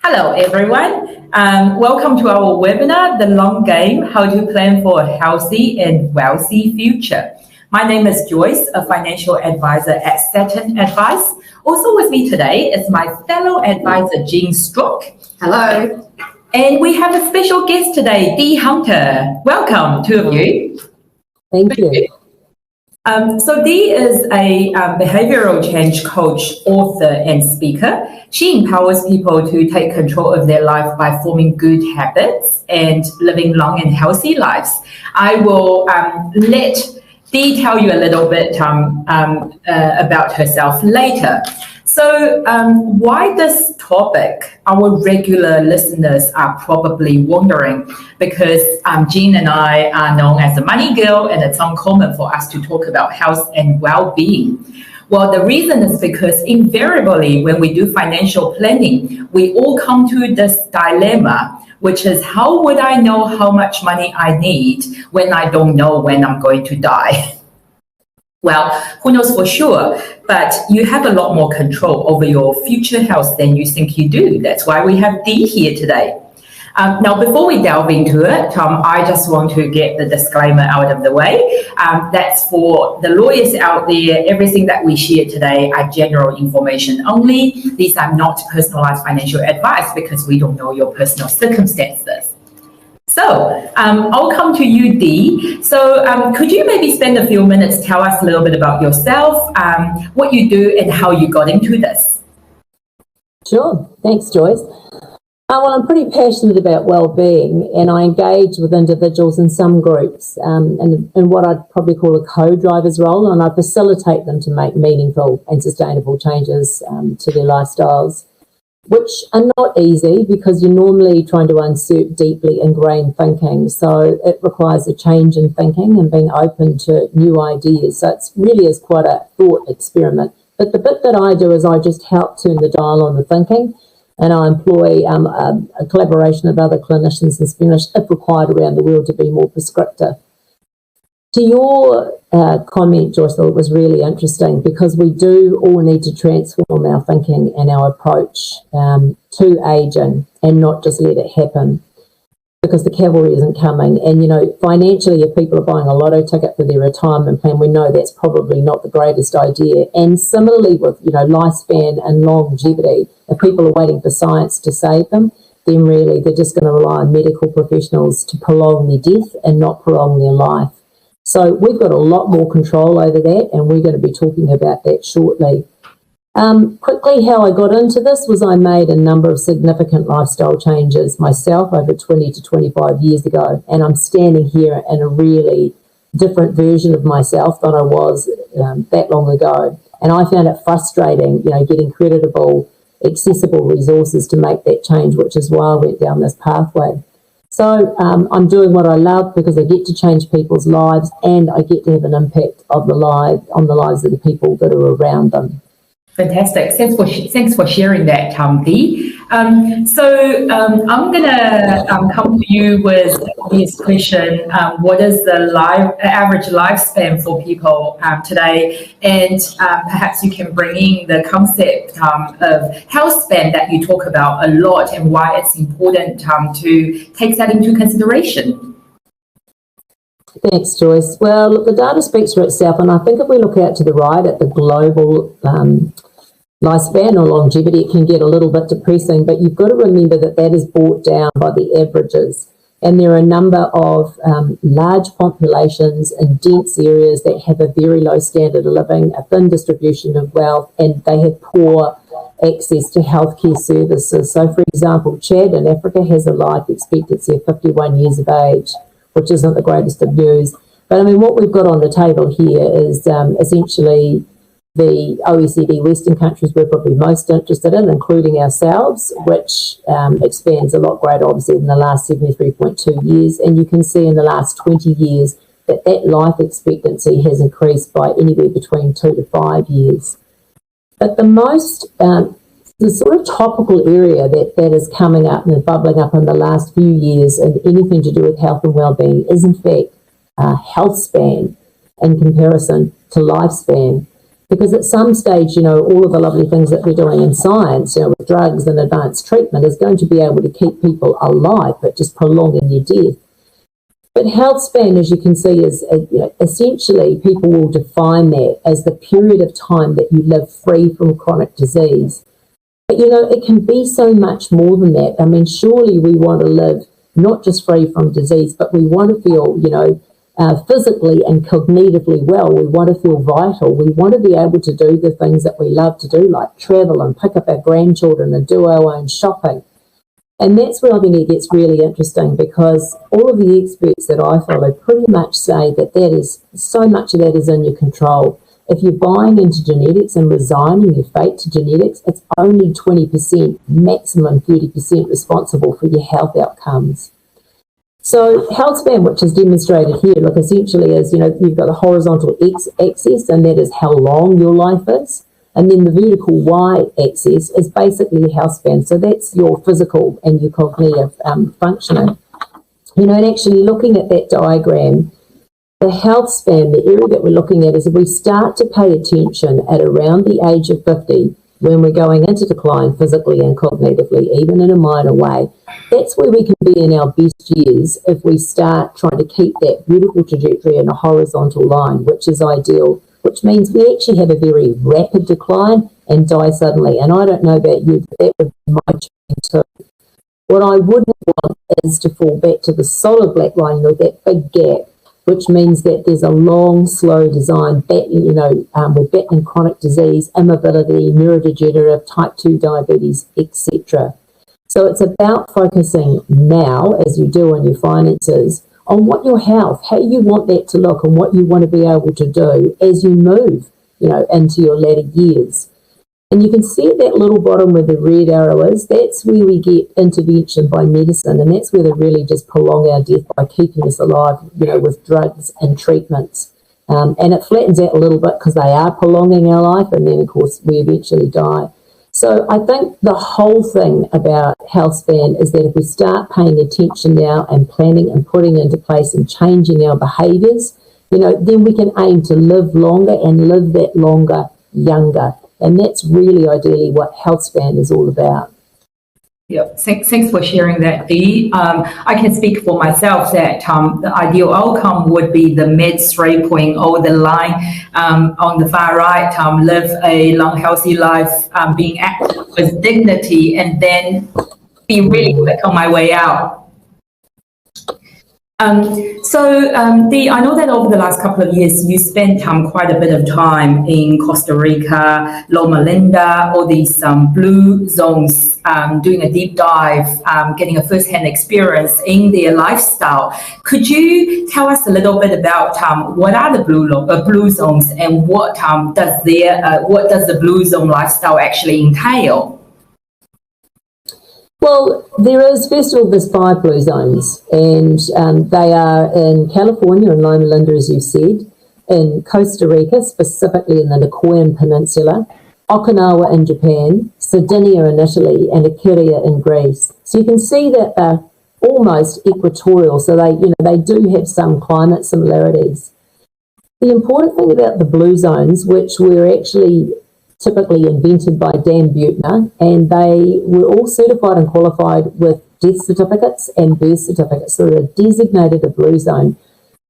Hello, everyone. Welcome to our webinar, The Long Game, How to Plan for a Healthy and Wealthy Future. My name is Joyce, a financial advisor at Saturn Advice. Also with me today is my fellow advisor, Strock. Hello. And we have a special guest today, Dee Hunter. Welcome, two of you. Thank you. So Dee is a behavioural change coach, author and speaker. She empowers people to take control of their life by forming good habits and living long and healthy lives. I will let Dee tell you a little bit about herself later. So why this topic? Our regular listeners are probably wondering, because Jean and I are known as the money girl, and it's uncommon for us to talk about health and well-being. Well, the reason is because invariably when we do financial planning, we all come to this dilemma, which is, how would I know how much money I need when I don't know when I'm going to die? Well, who knows for sure, but you have a lot more control over your future health than you think you do. That's why we have Dee here today. Now, before we delve into it, I just want to get the disclaimer out of the way. That's for the lawyers out there. Everything that we share today are general information only. These are not personalized financial advice because we don't know your personal circumstances. So I'll come to you, Dee. So could you maybe spend a few minutes, tell us a little bit about yourself, what you do and how you got into this? Sure. Thanks, Joyce. Well, I'm pretty passionate about well-being, and I engage with individuals in some groups in what I'd probably call a co-driver's role, and I facilitate them to make meaningful and sustainable changes to their lifestyles, which are not easy because you're normally trying to unsert deeply ingrained thinking. So it requires a change in thinking and being open to new ideas. So it really is quite a thought experiment. But the bit that I do is I just help turn the dial on the thinking, and I employ a collaboration of other clinicians and specialists, if required, around the world to be more prescriptive. To your comment, Joyce, I thought it was really interesting because we do all need to transform our thinking and our approach to ageing and not just let it happen, because the cavalry isn't coming. And, you know, financially, if people are buying a lotto ticket for their retirement plan, we know that's probably not the greatest idea. And similarly with, you know, lifespan and longevity, if people are waiting for science to save them, then really they're just going to rely on medical professionals to prolong their death and not prolong their life. So we've got a lot more control over that, and we're going to be talking about that shortly. Quickly, how I got into this was I made a number of significant lifestyle changes myself over 20 to 25 years ago, and I'm standing here in a really different version of myself than I was that long ago. And I found it frustrating, you know, getting creditable, accessible resources to make that change, which is why I went down this pathway. So I'm doing what I love because I get to change people's lives, and I get to have an impact on the lives of the people that are around them. Fantastic. Thanks for sharing that, Dee. So I'm going to come to you with this question. What is the average lifespan for people today? And perhaps you can bring in the concept of health span that you talk about a lot, and why it's important to take that into consideration. Thanks, Joyce. Well, look, the data speaks for itself, and I think if we look out to the right at the global lifespan or longevity, it can get a little bit depressing, but you've got to remember that that is brought down by the averages. And there are a number of large populations in dense areas that have a very low standard of living, a thin distribution of wealth, and they have poor access to healthcare services. So, for example, Chad in Africa has a life expectancy of 51 years of age, which isn't the greatest of news. But I mean, what we've got on the table here is essentially the OECD Western countries we're probably most interested in, including ourselves, which expands a lot greater, obviously, in the last 73.2 years. And you can see in the last 20 years that life expectancy has increased by anywhere between 2 to 5 years. But the sort of topical area that is coming up and bubbling up in the last few years, and anything to do with health and well-being, is in fact health span in comparison to lifespan. Because at some stage, all of the lovely things that we're doing in science, with drugs and advanced treatment is going to be able to keep people alive, but just prolonging their death. But health span, as you can see, is essentially people will define that as the period of time that you live free from chronic disease. But, it can be so much more than that. I mean, surely we want to live not just free from disease, but we want to feel, physically and cognitively well. We want to feel vital. We want to be able to do the things that we love to do, like travel and pick up our grandchildren and do our own shopping. And that's where I think it gets really interesting, because all of the experts that I follow pretty much say that so much of that is in your control. If you're buying into genetics and resigning your fate to genetics, it's only 20%, maximum 30% responsible for your health outcomes. So health span, which is demonstrated here, essentially is, you've got the horizontal x-axis, and that is how long your life is. And then the vertical y-axis is basically health span. So that's your physical and your cognitive functioning. And actually looking at that diagram, the health span, the area that we're looking at is if we start to pay attention at around the age of 50, when we're going into decline physically and cognitively, even in a minor way, that's where we can be in our best years if we start trying to keep that beautiful trajectory in a horizontal line, which is ideal, which means we actually have a very rapid decline and die suddenly. And I don't know about you, but that would be my dream too. What I wouldn't want is to fall back to the solid black line, that big gap, which means that there's a long, slow design, we're battling chronic disease, immobility, neurodegenerative, type 2 diabetes, etc. So it's about focusing now, as you do on your finances, on what your health, how you want that to look, and what you want to be able to do as you move, into your latter years. And you can see at that little bottom where the red arrow is, that's where we get intervention by medicine, and that's where they really just prolong our death by keeping us alive, with drugs and treatments. And it flattens out a little bit because they are prolonging our life, and then, of course, we eventually die. So I think the whole thing about health span is that if we start paying attention now and planning and putting into place and changing our behaviours, then we can aim to live longer and live that longer younger. And that's really ideally what health span is all about. Yeah, thanks for sharing that, Dee. I can speak for myself that the ideal outcome would be the mid 3.0, the line on the far right, live a long, healthy life, being active with dignity, and then be really quick on my way out. Dee, I know that over the last couple of years, you spent quite a bit of time in Costa Rica, Loma Linda, all these blue zones, doing a deep dive, getting a first-hand experience in their lifestyle. Could you tell us a little bit about what are the blue zones, and what does the blue zone lifestyle actually entail? Well, first of all, there's 5 blue zones, and they are in California and Loma Linda, as you said, in Costa Rica, specifically in the Nicoyan Peninsula, Okinawa in Japan, Sardinia in Italy, and Icaria in Greece. So you can see that they're almost equatorial, so they do have some climate similarities. The important thing about the blue zones, which were actually typically invented by Dan Buettner, and they were all certified and qualified with death certificates and birth certificates, so they're designated a blue zone.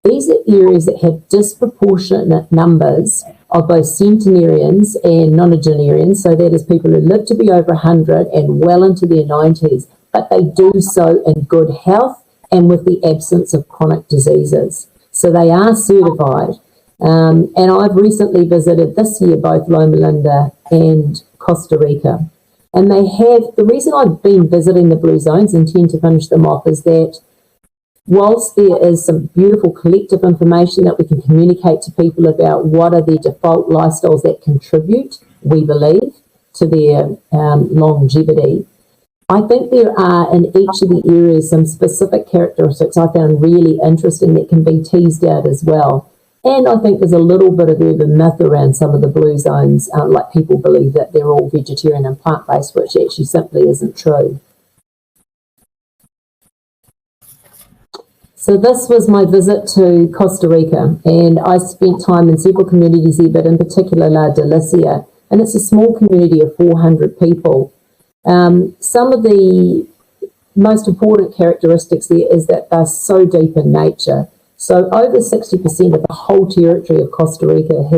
These are areas that have disproportionate numbers of both centenarians and nonagenarians, so that is people who live to be over 100 and well into their 90s, but they do so in good health and with the absence of chronic diseases. So they are certified. And I've recently visited this year both Loma Linda and Costa Rica. And the reason I've been visiting the blue zones and tend to finish them off is that whilst there is some beautiful collective information that we can communicate to people about what are their default lifestyles that contribute, we believe, to their longevity, I think there are in each of the areas some specific characteristics I found really interesting that can be teased out as well. And I think there's a little bit of urban myth around some of the blue zones, like people believe that they're all vegetarian and plant-based, which actually simply isn't true. So this was my visit to Costa Rica, and I spent time in several communities there, but in particular La Delicia, and it's a small community of 400 people. Some of the most important characteristics there is that they're so deep in nature. So over 60% of the whole territory of Costa Rica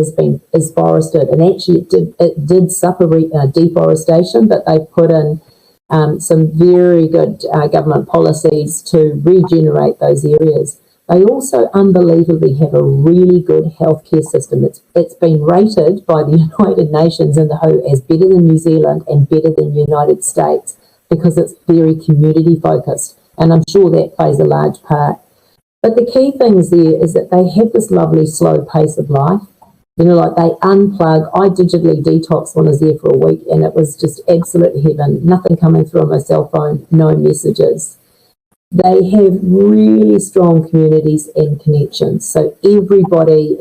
is forested, and actually it did suffer deforestation, but they put in some very good government policies to regenerate those areas. They also unbelievably have a really good healthcare system. It's been rated by the United Nations and the WHO as better than New Zealand and better than the United States because it's very community focused, and I'm sure that plays a large part. But the key things there is that they have this lovely slow pace of life. You know, like they unplug. I digitally detoxed when I was there for a week, and it was just absolute heaven. Nothing coming through on my cell phone, no messages. They have really strong communities and connections. So everybody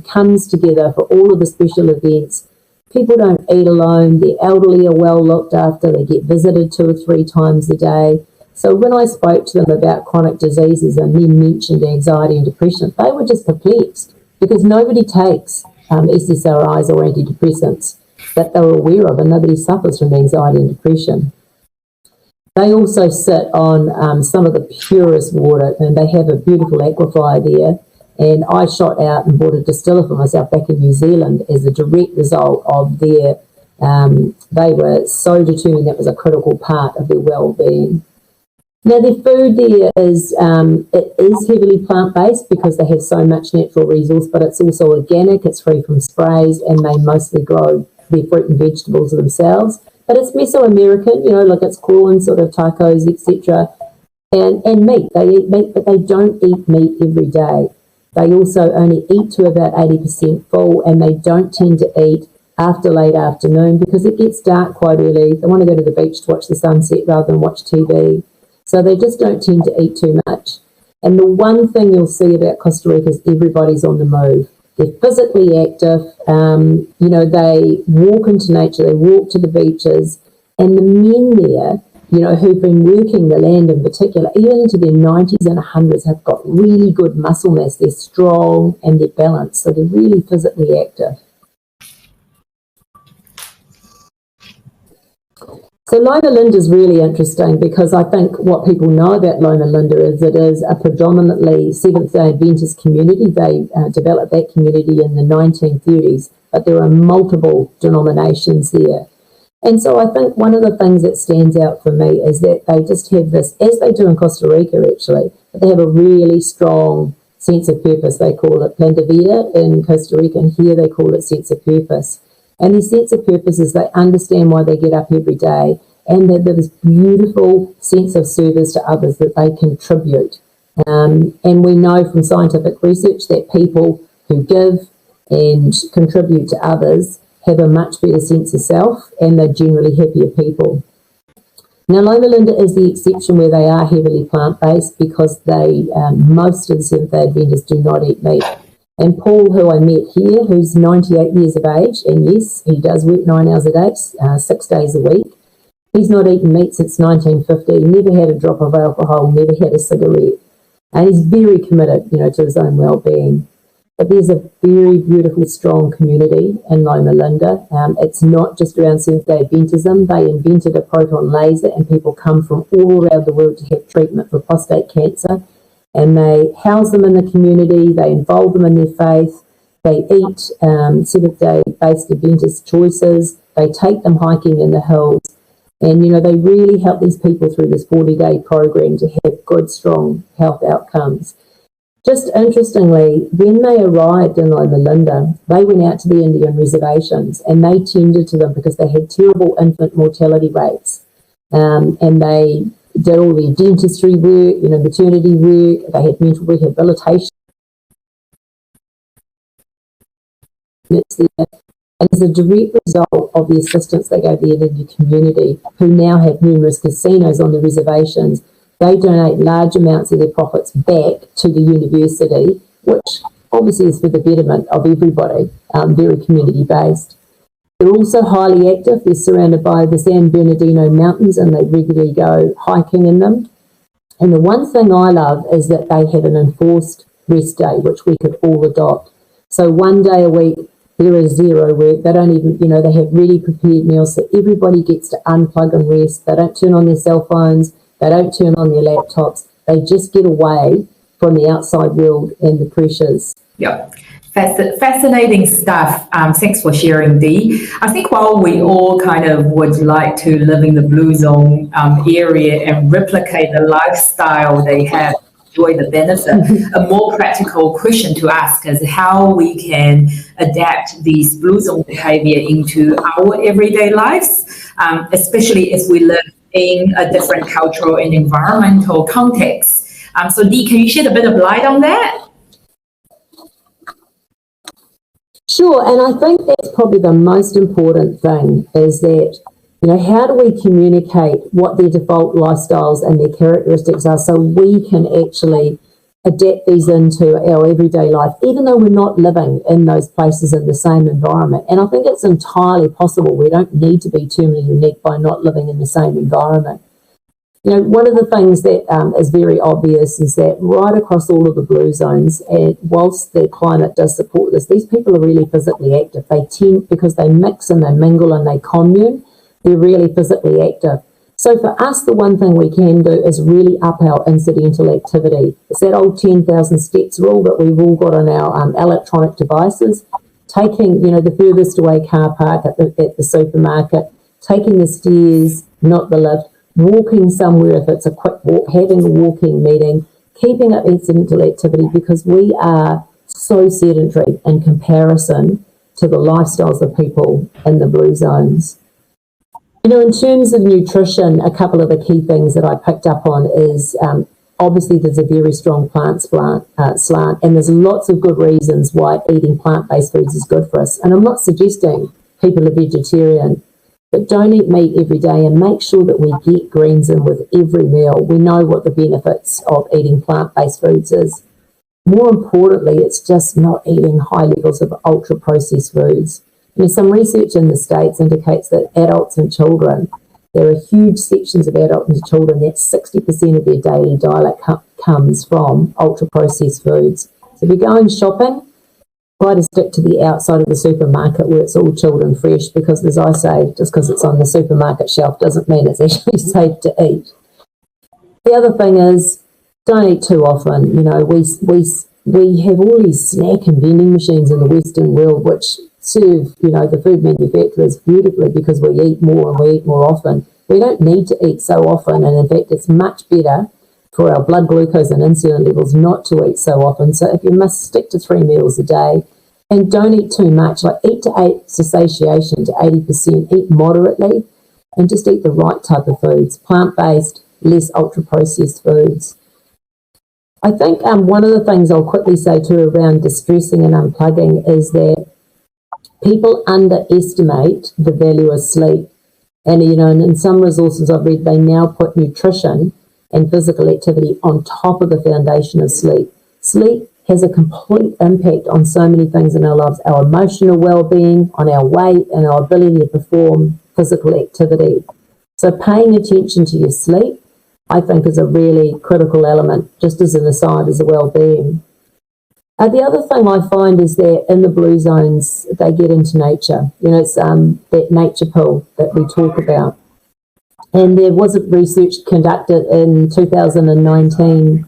comes together for all of the special events. People don't eat alone. The elderly are well looked after. They get visited 2 or 3 times a day. So when I spoke to them about chronic diseases and then mentioned anxiety and depression, they were just perplexed because nobody takes SSRIs or antidepressants that they're aware of, and nobody suffers from anxiety and depression. They also sit on some of the purest water, and they have a beautiful aquifer there. And I shot out and bought a distiller for myself back in New Zealand as a direct result of their, they were so determined that was a critical part of their well-being. Now, their food there is heavily plant-based because they have so much natural resource, but it's also organic, it's free from sprays, and they mostly grow their fruit and vegetables themselves. But it's Mesoamerican, you know, like it's corn, sort of tacos, etc. And meat. They eat meat, but they don't eat meat every day. They also only eat to about 80% full, and they don't tend to eat after late afternoon because it gets dark quite early. They want to go to the beach to watch the sunset rather than watch TV. So they just don't tend to eat too much. And the one thing you'll see about Costa Rica is everybody's on the move. They're physically active. You know, they walk into nature. They walk to the beaches. And the men there, you know, who've been working the land in particular, even into their 90s and 100s, have got really good muscle mass. They're strong and they're balanced. So they're really physically active. So Loma Linda is really interesting because I think what people know about Loma Linda is it is a predominantly Seventh-day Adventist community. They developed that community in the 1930s, but there are multiple denominations there. And so I think one of the things that stands out for me is that they just have this, as they do in Costa Rica actually, they have a really strong sense of purpose. They call it Plan de Vida in Costa Rica, and here they call it sense of purpose. And their sense of purpose is they understand why they get up every day, and that there's this beautiful sense of service to others that they contribute. And we know from scientific research that people who give and contribute to others have a much better sense of self, and they're generally happier people. Now, Loma Linda is the exception where they are heavily plant-based because they, most of the Seventh-day Adventists do not eat meat. And Paul, who I met here, who's 98 years of age, and yes, he does work 9 hours a day, 6 days a week. He's not eaten meat since 1950, never had a drop of alcohol, never had a cigarette. And he's very committed, you know, to his own well-being. But there's a very beautiful, strong community in Loma Linda. It's not just around Seventh-day Adventism. They invented a proton laser, and people come from all around the world to have treatment for prostate cancer. And they house them in the community, they involve them in their faith, they eat Seventh-day based Adventist choices, they take them hiking in the hills, and, you know, they really help these people through this 40-day program to have good, strong health outcomes. Just interestingly, when they arrived in Loma Linda, they went out to the Indian reservations and they tended to them because they had terrible infant mortality rates, and they did all their dentistry work, you know, maternity work, they had mental rehabilitation. And as a direct result of the assistance they gave the Indian community, who now have numerous casinos on the reservations, they donate large amounts of their profits back to the university, which obviously is for the betterment of everybody, very community-based. They're also highly active. They're surrounded by the San Bernardino Mountains and they regularly go hiking in them. And the one thing I love is that they have an enforced rest day, which we could all adopt. So one day a week, there is zero work. They don't even, they have ready prepared meals, so everybody gets to unplug and rest. They don't turn on their cell phones. They don't turn on their laptops. They just get away from the outside world and the pressures. Yep. Fascinating stuff. Thanks for sharing, Dee. I think while we all kind of would like to live in the blue zone area and replicate the lifestyle they have, enjoy the benefit, a more practical question to ask is how we can adapt these blue zone behavior into our everyday lives, especially if we live in a different cultural and environmental context. So Dee, can you shed a bit of light on that? Sure, and I think that's probably the most important thing is that, how do we communicate what their default lifestyles and their characteristics are so we can actually adapt these into our everyday life, even though we're not living in those places in the same environment. And I think it's entirely possible. We don't need to be terminally unique by not living in the same environment. One of the things that is very obvious is that right across all of the blue zones, and whilst the climate does support this, these people are really physically active. They tend, because they mix and they mingle and they commune, they're really physically active. So for us, the one thing we can do is really up our incidental activity. It's that old 10,000 steps rule that we've all got on our electronic devices. Taking, the furthest away car park at the supermarket, taking the stairs, not the lift, walking somewhere if it's a quick walk, having a walking meeting, keeping up incidental activity, because we are so sedentary in comparison to the lifestyles of people in the blue zones. In terms of nutrition, a couple of the key things that I picked up on is obviously there's a very strong plant slant, and there's lots of good reasons why eating plant-based foods is good for us. And I'm not suggesting people are vegetarian, but don't eat meat every day and make sure that we get greens in with every meal. We know what the benefits of eating plant-based foods is. More importantly, it's just not eating high levels of ultra-processed foods. Some research in the States indicates that adults and children, there are huge sections of adults and children that 60% of their daily diet comes from ultra-processed foods. So if you're going shopping, try to stick to the outside of the supermarket where it's all chilled and fresh, because as I say, just because it's on the supermarket shelf doesn't mean it's actually safe to eat. The other thing is, don't eat too often. We have all these snack and vending machines in the Western world which serve, the food manufacturers beautifully because we eat more and we eat more often. We don't need to eat so often, and in fact it's much better for our blood glucose and insulin levels not to eat so often. So if you must, stick to 3 meals a day and don't eat too much. Like eat to satiation to 80%, eat moderately, and just eat the right type of foods, plant-based, less ultra-processed foods. I think one of the things I'll quickly say too around distressing and unplugging is that people underestimate the value of sleep. And, and in some resources I've read, they now put nutrition and physical activity on top of the foundation of sleep. Sleep has a complete impact on so many things in our lives, our emotional well-being, on our weight, and our ability to perform physical activity. So paying attention to your sleep, I think, is a really critical element, just as an aside, as a well-being. The other thing I find is that in the blue zones, they get into nature. It's that nature pool that we talk about. And there was a research conducted in 2019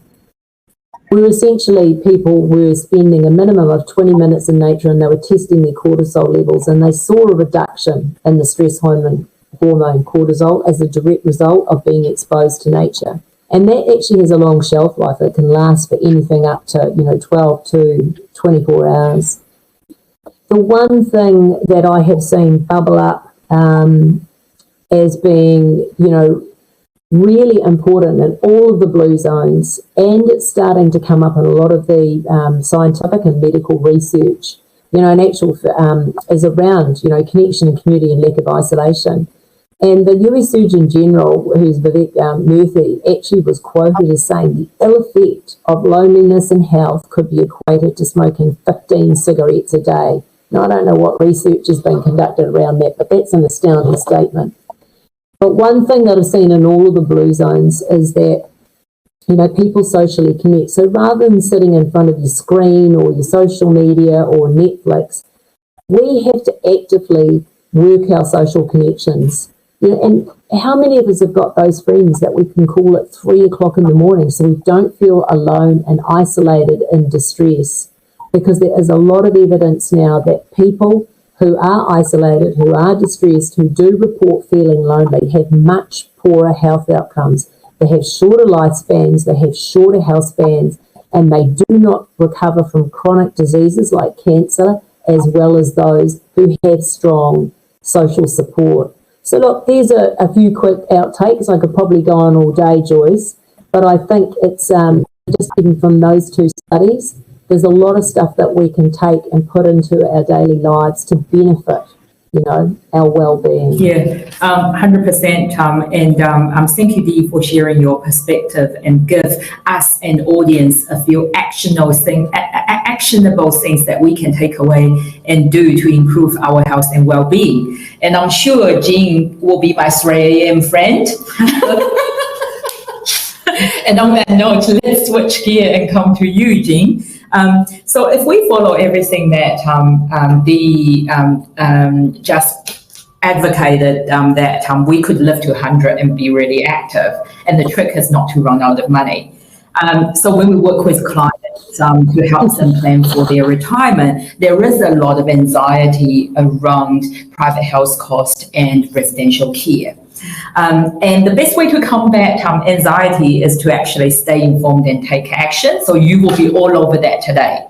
where essentially people were spending a minimum of 20 minutes in nature, and they were testing their cortisol levels, and they saw a reduction in the stress hormone cortisol as a direct result of being exposed to nature. And that actually has a long shelf life. It can last for anything up to 12 to 24 hours. The one thing that I have seen bubble up as being, really important in all of the blue zones, and it's starting to come up in a lot of the scientific and medical research, in actual, is around, connection and community and lack of isolation. And the US Surgeon General, who's Vivek Murthy, actually was quoted as saying the ill effect of loneliness and health could be equated to smoking 15 cigarettes a day. Now, I don't know what research has been conducted around that, but that's an astounding statement. But one thing that I've seen in all of the blue zones is that People socially connect. So rather than sitting in front of your screen or your social media or Netflix, we have to actively work our social connections. And how many of us have got those friends that we can call at 3 o'clock in the morning so we don't feel alone and isolated in distress? Because there is a lot of evidence now that people who are isolated, who are distressed, who do report feeling lonely, have much poorer health outcomes. They have shorter lifespans, they have shorter health spans, and they do not recover from chronic diseases like cancer, as well as those who have strong social support. So look, there's a few quick outtakes. I could probably go on all day, Joyce, but I think it's just even from those two studies, there's a lot of stuff that we can take and put into our daily lives to benefit, our well-being. Yeah, 100%. And thank you, Dee, for sharing your perspective and give us an audience a few actionable things that we can take away and do to improve our health and well-being. And I'm sure Jean will be my 3 a.m. friend. And on that note, let's switch gear and come to you, Jean. So if we follow everything that Dee just advocated, that we could live to 100 and be really active, and the trick is not to run out of money. So when we work with clients to help them plan for their retirement, there is a lot of anxiety around private health cost and residential care. And the best way to combat anxiety is to actually stay informed and take action. So you will be all over that today.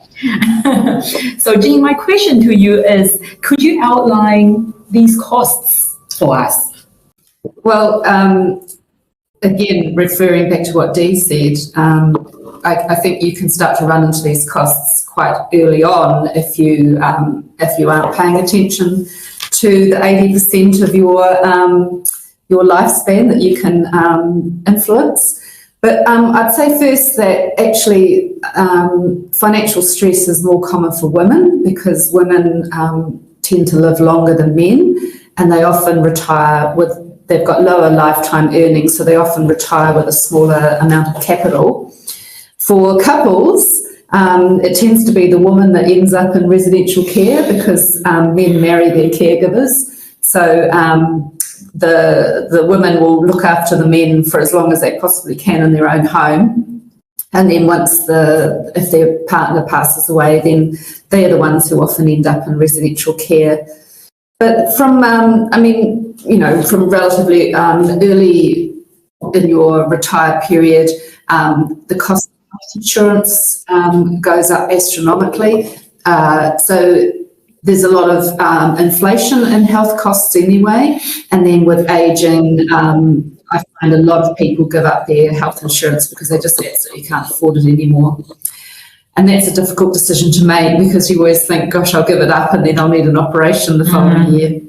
So Jean, my question to you is, could you outline these costs for us? Well, again, referring back to what Dee said, I think you can start to run into these costs quite early on if you aren't paying attention to the 80% of your lifespan that you can influence. But I'd say first that actually financial stress is more common for women because women tend to live longer than men, and they often retire they've got lower lifetime earnings, so they often retire with a smaller amount of capital. For couples, it tends to be the woman that ends up in residential care because men marry their caregivers. So the women will look after the men for as long as they possibly can in their own home. And then if their partner passes away, then they're the ones who often end up in residential care. But from relatively early in your retire period, the cost of health insurance goes up astronomically. So there's a lot of inflation in health costs anyway. And then with aging, I find a lot of people give up their health insurance because they just absolutely can't afford it anymore. And that's a difficult decision to make because you always think, gosh, I'll give it up and then I'll need an operation the following year.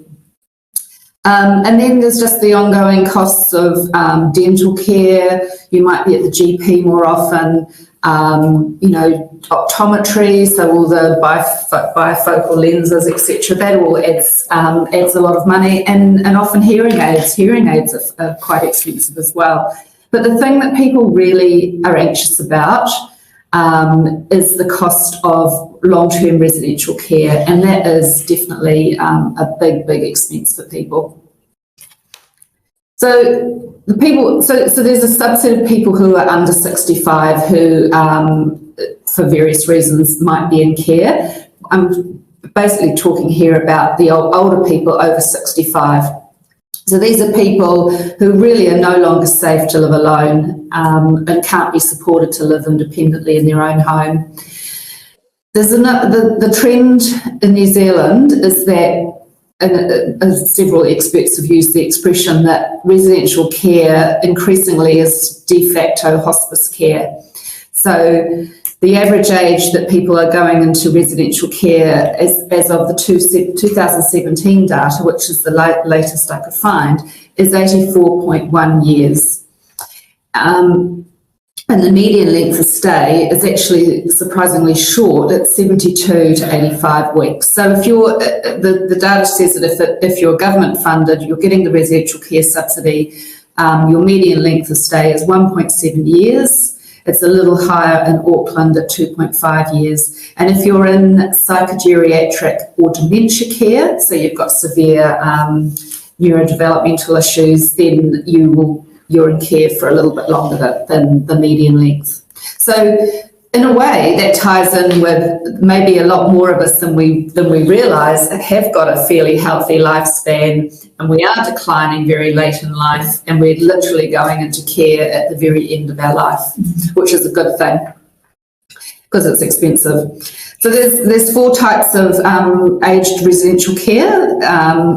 And then there's just the ongoing costs of dental care. You might be at the GP more often, optometry, so all the bifocal lenses, etc. That all adds a lot of money, and often hearing aids. Hearing aids are quite expensive as well. But the thing that people really are anxious about is the cost of long-term residential care, and that is definitely a big expense for people. So there's a subset of people who are under 65 who, for various reasons, might be in care. I'm basically talking here about the older people over 65. So these are people who really are no longer safe to live alone and can't be supported to live independently in their own home. There's the trend in New Zealand is that, and several experts have used the expression that residential care increasingly is de facto hospice care. So the average age that people are going into residential care as of the 2017 data, which is the latest I could find, is 84.1 years. And the median length of stay is actually surprisingly short at 72 to 85 weeks. So if the data says that if you're government funded, you're getting the residential care subsidy, your median length of stay is 1.7 years. It's a little higher in Auckland at 2.5 years. And if you're in psychogeriatric or dementia care, so you've got severe neurodevelopmental issues, then you're in care for a little bit longer than the median length. So in a way, that ties in with maybe a lot more of us than we realise have got a fairly healthy lifespan, and we are declining very late in life, and we're literally going into care at the very end of our life, which is a good thing because it's expensive. So there's 4 types of aged residential care.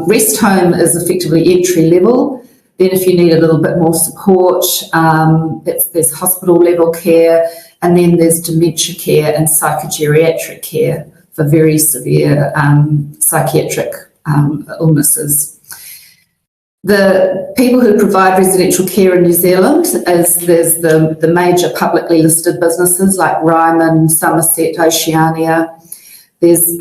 Rest home is effectively entry level. Then if you need a little bit more support, there's hospital level care, and then there's dementia care and psychogeriatric care for very severe psychiatric illnesses. The people who provide residential care in New Zealand there's the major publicly listed businesses like Ryman, Somerset, Oceania. There's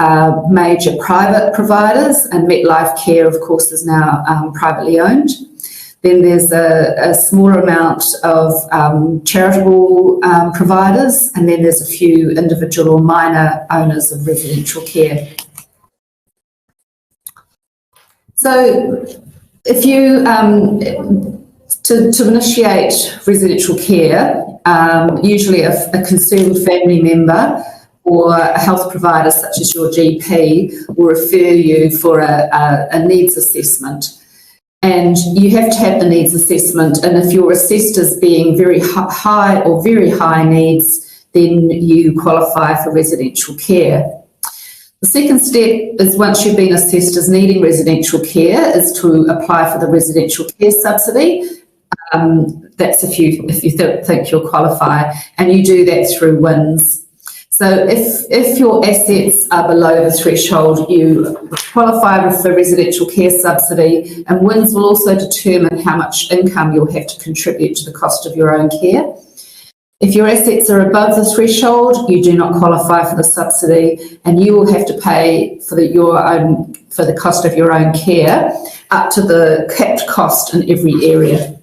major private providers, and MetLife Care, of course, is now privately owned. Then there's a smaller amount of charitable providers, and then there's a few individual or minor owners of residential care. So if you, to initiate residential care, usually a concerned family member or a health provider such as your GP will refer you for a needs assessment. And you have to have the needs assessment, and if you're assessed as being very high or very high needs, then you qualify for residential care. The second step is, once you've been assessed as needing residential care, is to apply for the Residential Care Subsidy. That's if you think you'll qualify, and you do that through WINS. So if your assets are below the threshold, you qualify for the Residential Care Subsidy, and WINS will also determine how much income you'll have to contribute to the cost of your own care. If your assets are above the threshold, you do not qualify for the subsidy, and you will have to pay for the cost of your own care up to the capped cost in every area.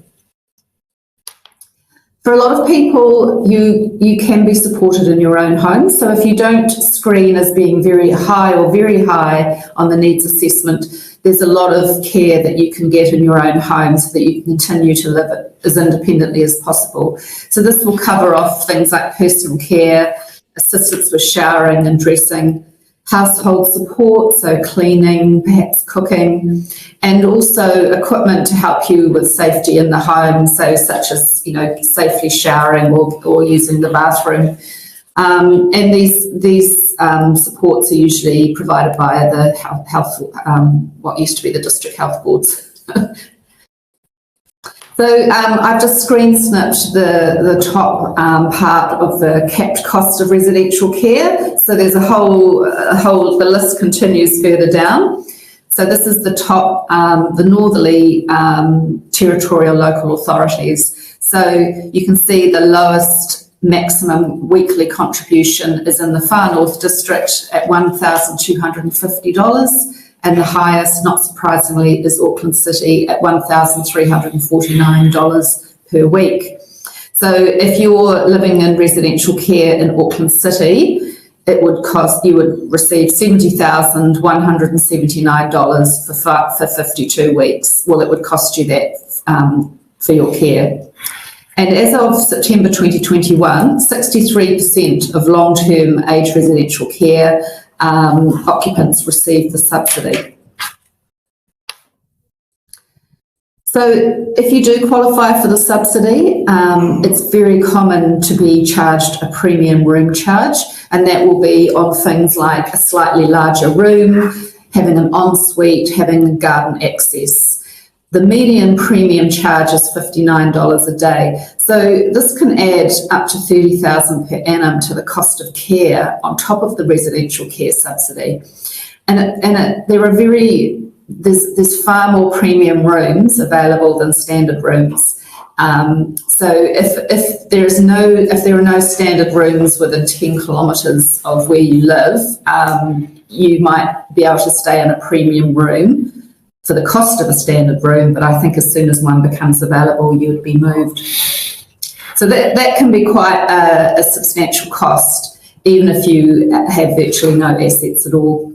For a lot of people, you can be supported in your own home. So if you don't screen as being very high or very high on the needs assessment, there's a lot of care that you can get in your own home so that you can continue to live as independently as possible. So this will cover off things like personal care, assistance with showering and dressing, household support, so cleaning, perhaps cooking, and also equipment to help you with safety in the home, so such as, safely showering or using the bathroom. And these supports are usually provided by the health, what used to be the district health boards. So I've just screen snipped the top part of the capped cost of residential care. So there's the list continues further down. So this is the top, the northerly territorial local authorities. So you can see the lowest maximum weekly contribution is in the Far North District at $1,250. And the highest, not surprisingly, is Auckland City at $1,349 per week. So if you're living in residential care in Auckland City, you would receive $70,179 for 52 weeks. Well, it would cost you that for your care. And as of September 2021, 63% of long-term aged residential care occupants receive the subsidy. So if you do qualify for the subsidy, it's very common to be charged a premium room charge, and that will be on things like a slightly larger room, having an ensuite, having garden access. The median premium charge is $59 a day. So this can add up to $30,000 per annum to the cost of care on top of the residential care subsidy. There's far more premium rooms available than standard rooms. So if there are no standard rooms within 10 kilometres of where you live, you might be able to stay in a premium room for the cost of a standard room, but I think as soon as one becomes available, you would be moved. So that can be quite a substantial cost, even if you have virtually no assets at all.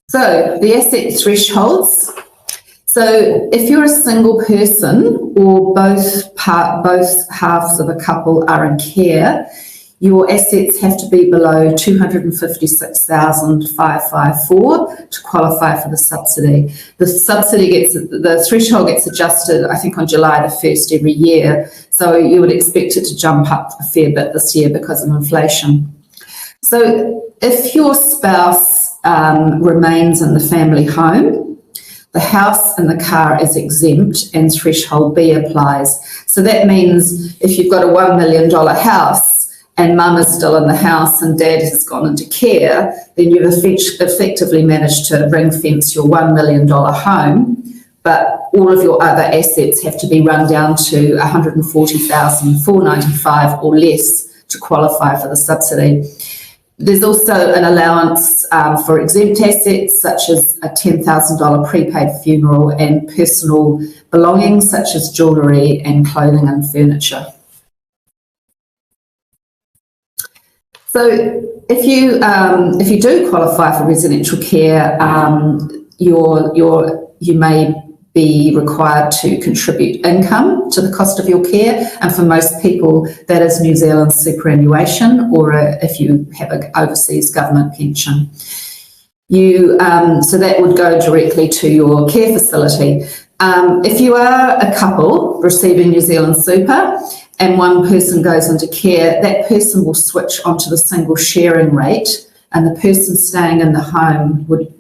So the asset thresholds. So if you're a single person or both halves of a couple are in care, your assets have to be below 256,554 to qualify for the subsidy. The threshold gets adjusted, I think, on July the 1st every year. So you would expect it to jump up a fair bit this year because of inflation. So if your spouse remains in the family home, the house and the car is exempt and threshold B applies. So that means if you've got a $1 million house and mum is still in the house and dad has gone into care, then you've effectively managed to ring fence your $1 million home, but all of your other assets have to be run down to $140,495 or less to qualify for the subsidy. There's also an allowance for exempt assets, such as a $10,000 prepaid funeral and personal belongings, such as jewellery and clothing and furniture. So if you do qualify for residential care, you may be required to contribute income to the cost of your care, and for most people that is New Zealand superannuation, or if you have an overseas government pension. So that would go directly to your care facility. If you are a couple receiving New Zealand super and one person goes into care, that person will switch onto the single sharing rate, and the person staying in the home would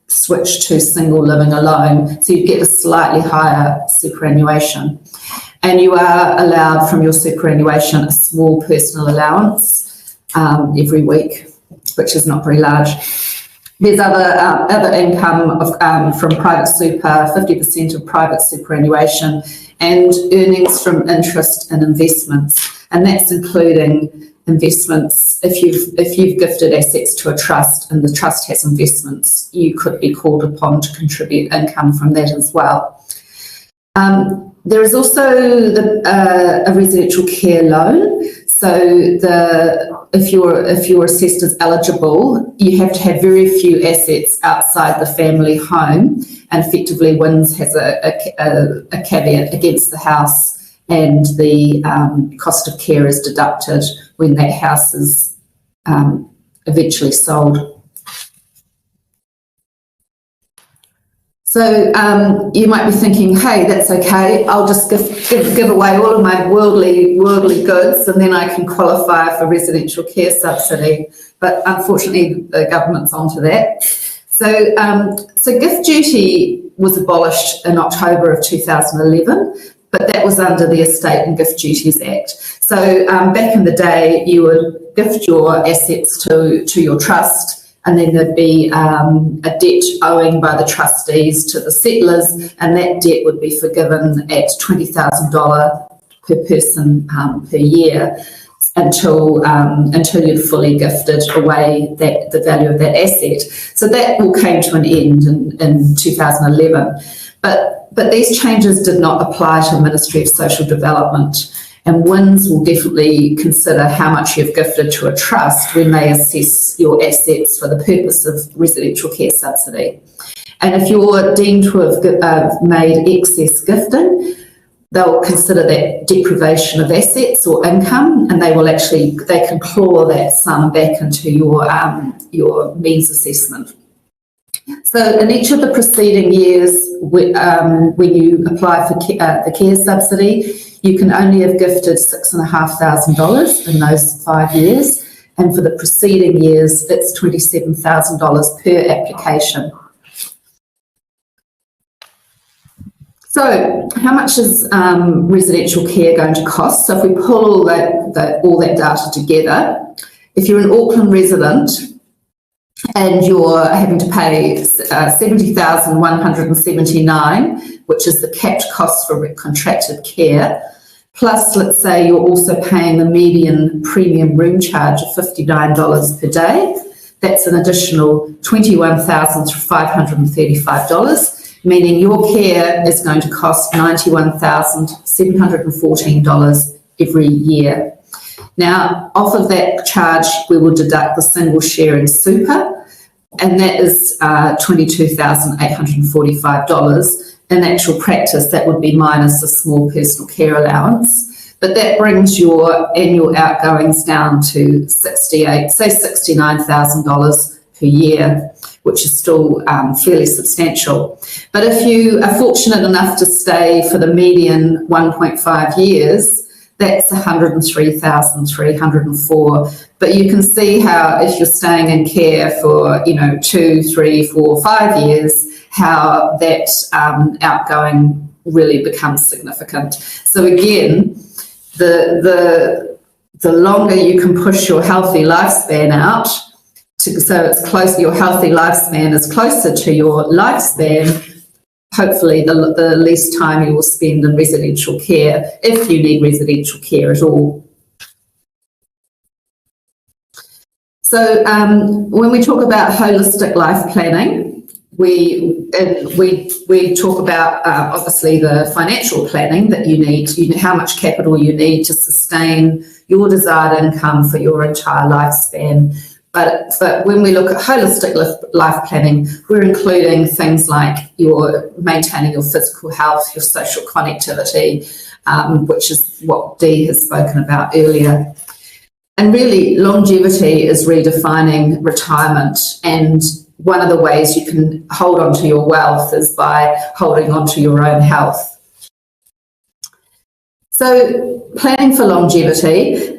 switch to single living alone, so you get a slightly higher superannuation. And you are allowed from your superannuation a small personal allowance every week, which is not very large. There's other income from private super, 50% of private superannuation, and earnings from interest and investments, and that's including investments. If you've gifted assets to a trust and the trust has investments, you could be called upon to contribute income from that as well. There is also a residential care loan. So if you're assessed as eligible, you have to have very few assets outside the family home, and effectively WINS has a caveat against the house, and the cost of care is deducted when that house is eventually sold. So you might be thinking, hey, that's okay, I'll just give away all of my worldly goods and then I can qualify for residential care subsidy. But unfortunately, the government's onto that. So gift duty was abolished in October of 2011, but that was under the Estate and Gift Duties Act. So back in the day, you would gift your assets to your trust, and then there'd be a debt owing by the trustees to the settlers, and that debt would be forgiven at $20,000 per person per year until you'd fully gifted away the value of that asset. So that all came to an end in 2011. But these changes did not apply to the Ministry of Social Development, and WINS will definitely consider how much you've gifted to a trust when they assess your assets for the purpose of residential care subsidy. And if you're deemed to have made excess gifting, they'll consider that deprivation of assets or income, and they can claw that sum back into your means assessment. So in each of the preceding years, when you apply for the care subsidy, you can only have gifted $6,500 in those 5 years, and for the preceding years, it's $27,000 per application. So how much is residential care going to cost? So if we pull all that data together, if you're an Auckland resident and you're having to pay $70,179, which is the capped cost for contracted care, plus let's say you're also paying the median premium room charge of $59 per day, that's an additional $21,535. meaning your care is going to cost $91,714 every year. Now, off of that charge, we will deduct the single share in super, and that is $22,845. In actual practice, that would be minus a small personal care allowance. But that brings your annual outgoings down to $69,000 per year, which is still fairly substantial. But if you are fortunate enough to stay for the median 1.5 years, that's $103,304. But you can see how if you're staying in care for, 2, 3, 4, 5 years, how that outgoing really becomes significant. So again, the longer you can push your healthy lifespan out, so it's close, your healthy lifespan is closer to your lifespan, hopefully the least time you will spend in residential care, if you need residential care at all. So when we talk about holistic life planning, we talk about obviously the financial planning that you need, how much capital you need to sustain your desired income for your entire lifespan. But when we look at holistic life planning, we're including things like your maintaining your physical health, your social connectivity, which is what Dee has spoken about earlier. And really, longevity is redefining retirement, and one of the ways you can hold on to your wealth is by holding on to your own health. So planning for longevity,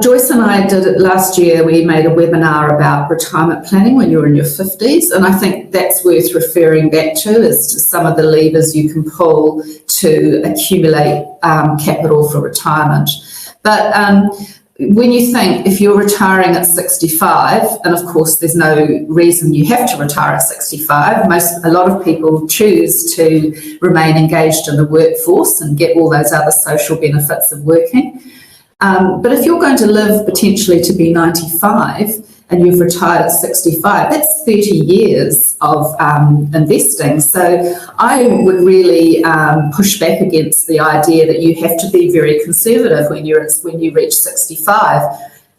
Joyce and I did it last year. We made a webinar about retirement planning when you're in your 50s, and I think that's worth referring back to as to some of the levers you can pull to accumulate capital for retirement. But when you think if you're retiring at 65, and of course there's no reason you have to retire at 65, a lot of people choose to remain engaged in the workforce and get all those other social benefits of working. But if you're going to live potentially to be 95 and you've retired at 65, that's 30 years of investing. So I would really push back against the idea that you have to be very conservative when you reach 65.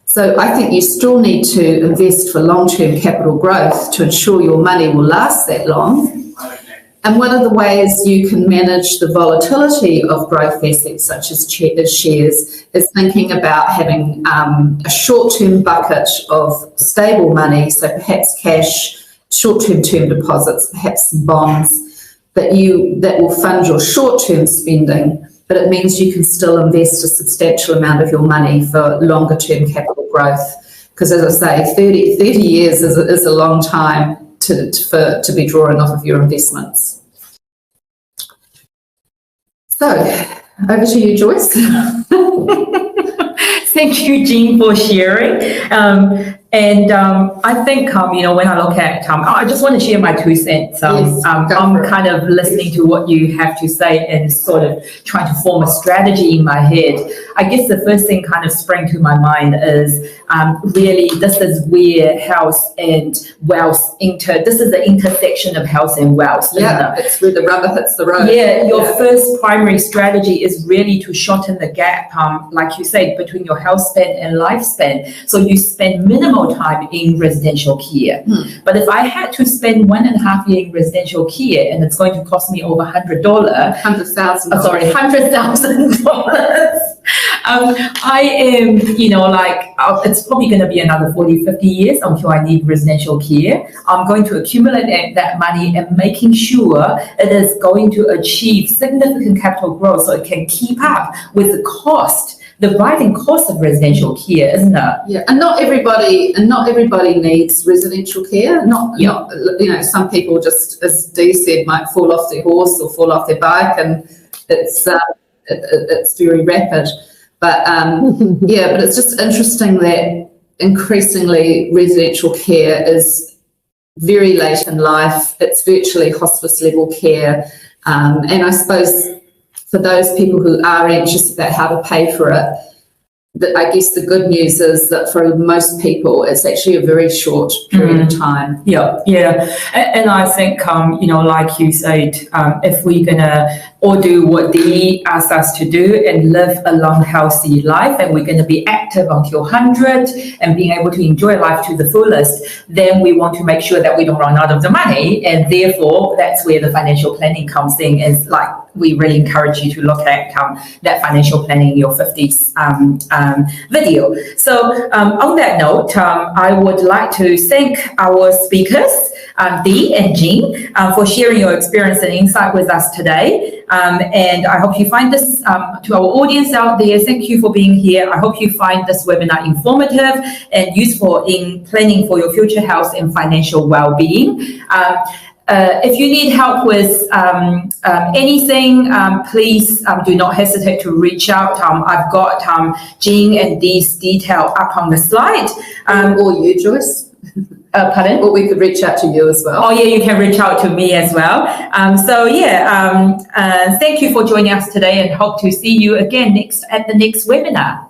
So I think you still need to invest for long-term capital growth to ensure your money will last that long. And one of the ways you can manage the volatility of growth assets such as shares is thinking about having a short-term bucket of stable money, so perhaps cash, short-term term deposits, perhaps some bonds, that will fund your short-term spending, but it means you can still invest a substantial amount of your money for longer-term capital growth. Because as I say, 30 years is a long time to be drawing off of your investments. So, over to you, Joyce. Thank you, Jean, for sharing. I think, when I look at, I just want to share my 2 cents. Yes, I'm kind of listening to what you have to say and sort of trying to form a strategy in my head. I guess the first thing kind of sprang to my mind is really this is where health and wealth this is the intersection of health and wealth. Yeah, it's where the rubber hits the road. Yeah, your first primary strategy is really to shorten the gap, like you said, between your health span and lifespan. So you spend minimal time in residential care. But if I had to spend 1.5 years in residential care and it's going to cost me over $100,000. I am, it's probably going to be another 40, 50 years until I need residential care. I'm going to accumulate that money and making sure it is going to achieve significant capital growth so it can keep up with the rising cost of residential care, isn't it? Yeah, and not everybody needs residential care. Some people just, as Dee said, might fall off their horse or fall off their bike, and it's very rapid. But but it's just interesting that increasingly residential care is very late in life. It's virtually hospice level care, and I suppose for those people who are anxious about how to pay for it, I guess the good news is that for most people, it's actually a very short period of time. Yeah. And I think, like you said, if we're going to all do what Dee asked us to do and live a long, healthy life, and we're going to be active until 100 and being able to enjoy life to the fullest, then we want to make sure that we don't run out of the money. And therefore, that's where the financial planning comes in, is like, we really encourage you to look at that financial planning in your 50s video. So on that note, I would like to thank our speakers, Dee and Jean, for sharing your experience and insight with us today. And I hope you find this, to our audience out there, thank you for being here. I hope you find this webinar informative and useful in planning for your future health and financial well-being. If you need help with anything, please do not hesitate to reach out. I've got Jean and Dee's detail up on the slide. Or you, Joyce. Pardon? Or we could reach out to you as well. Oh, yeah, you can reach out to me as well. Thank you for joining us today, and hope to see you again at the next webinar.